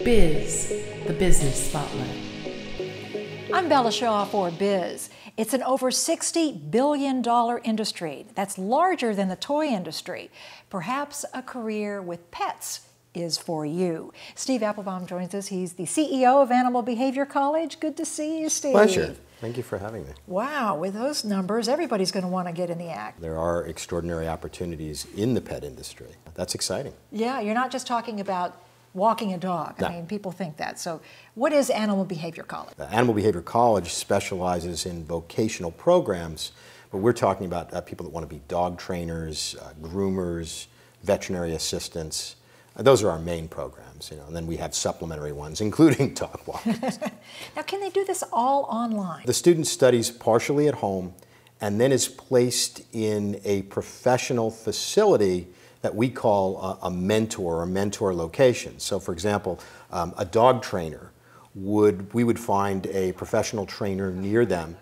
Biz, the business spotlight. I'm Bella Shaw for Biz. It's an over $60 billion industry. That's larger than the toy industry. Perhaps a career with pets is for you. Steve Appelbaum joins us. He's the CEO of Animal Behavior College. Good to see you, Steve. Pleasure. Thank you for having me. Wow, with those numbers, everybody's going to want to get in the act. There are extraordinary opportunities in the pet industry. That's exciting. Yeah, you're not just talking about walking a dog. No. I mean, people think that. So what is Animal Behavior College? Animal Behavior College specializes in vocational programs, but we're talking about people that want to be dog trainers, groomers, veterinary assistants. Those are our main programs, and then we have supplementary ones, including dog walkers. Now, can they do this all online? The student studies partially at home and then is placed in a professional facility that we call a mentor or mentor location. So, for example, a dog trainer, we would find a professional trainer near them.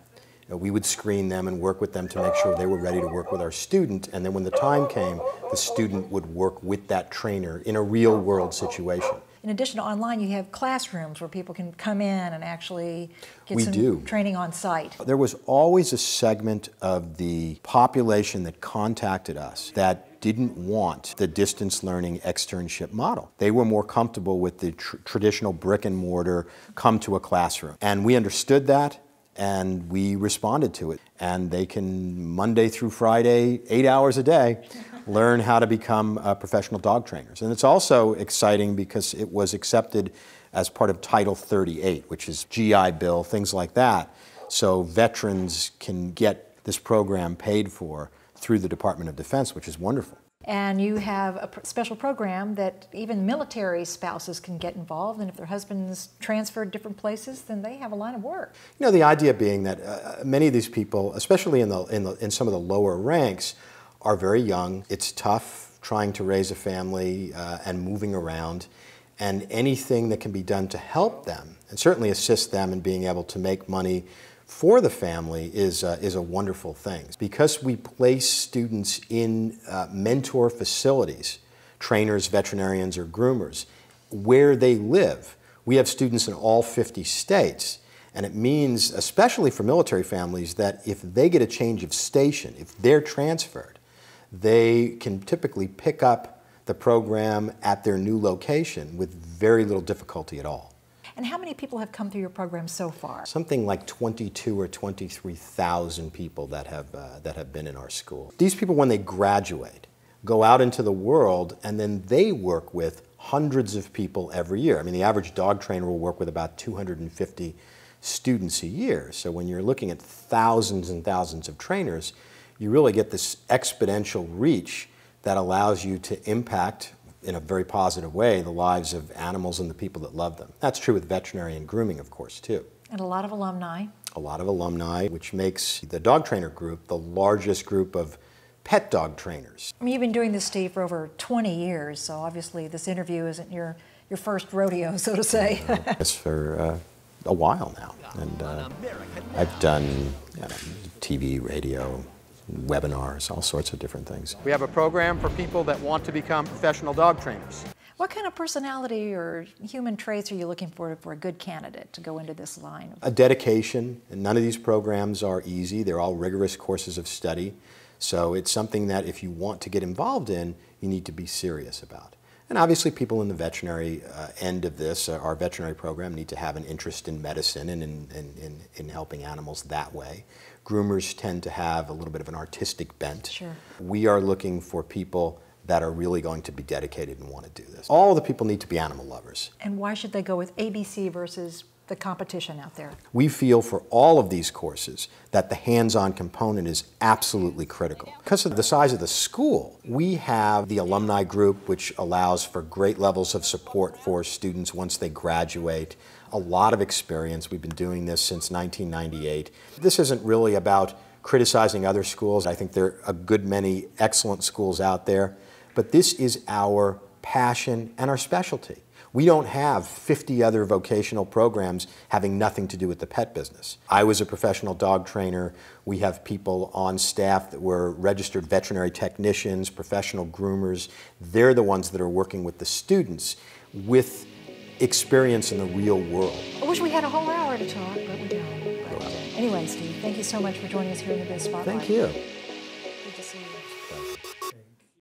We would screen them and work with them to make sure they were ready to work with our student, and then when the time came, the student would work with that trainer in a real-world situation. In addition to online, you have classrooms where people can come in and actually get training on site. There was always a segment of the population that contacted us that didn't want the distance learning externship model. They were more comfortable with the traditional brick and mortar, come to a classroom. And we understood that, and we responded to it. And they can, Monday through Friday, 8 hours a day, learn how to become professional dog trainers. And it's also exciting because it was accepted as part of Title 38, which is GI Bill, things like that. So veterans can get this program paid for through the Department of Defense, which is wonderful. And you have a special program that even military spouses can get involved, and if their husbands transferred different places, then they have a line of work. The idea being that many of these people, especially in some of the lower ranks, are very young. It's tough trying to raise a family and moving around, and anything that can be done to help them and certainly assist them in being able to make money for the family is a wonderful thing. Because we place students in mentor facilities, trainers, veterinarians, or groomers, where they live. We have students in all 50 states, and it means, especially for military families, that if they get a change of station, if they're transferred, they can typically pick up the program at their new location with very little difficulty at all. And how many people have come through your program so far? Something like 22 or 23,000 people that have been in our school. These people, when they graduate, go out into the world, and then they work with hundreds of people every year. I mean, the average dog trainer will work with about 250 students a year. So when you're looking at thousands and thousands of trainers, you really get this exponential reach that allows you to impact in a very positive way the lives of animals and the people that love them. That's true with veterinary and grooming, of course, too. And a lot of alumni. A lot of alumni, which makes the dog trainer group the largest group of pet dog trainers. I mean, you've been doing this, Steve, for over 20 years, so obviously this interview isn't your first rodeo, so to say. It's for a while now, and I've done TV, radio, webinars, all sorts of different things. We have a program for people that want to become professional dog trainers. What kind of personality or human traits are you looking for a good candidate to go into this line? A dedication, and none of these programs are easy. They're all rigorous courses of study. So it's something that if you want to get involved in, you need to be serious about. And obviously people in the veterinary end of this, our veterinary program, need to have an interest in medicine and in helping animals that way. Groomers tend to have a little bit of an artistic bent. Sure. We are looking for people that are really going to be dedicated and want to do this. All the people need to be animal lovers. And why should they go with ABC versus the competition out there? We feel for all of these courses that the hands-on component is absolutely critical. Because of the size of the school, we have the alumni group, which allows for great levels of support for students once they graduate. A lot of experience. We've been doing this since 1998. This isn't really about criticizing other schools. I think there are a good many excellent schools out there, but this is our passion and our specialty. We don't have 50 other vocational programs having nothing to do with the pet business. I was a professional dog trainer. We have people on staff that were registered veterinary technicians, professional groomers. They're the ones that are working with the students. with experience in the real world. I wish we had a whole hour to talk, but we don't. But anyway, Steve, thank you so much for joining us here in the Biz Spotlight. Thank you. Good to see you.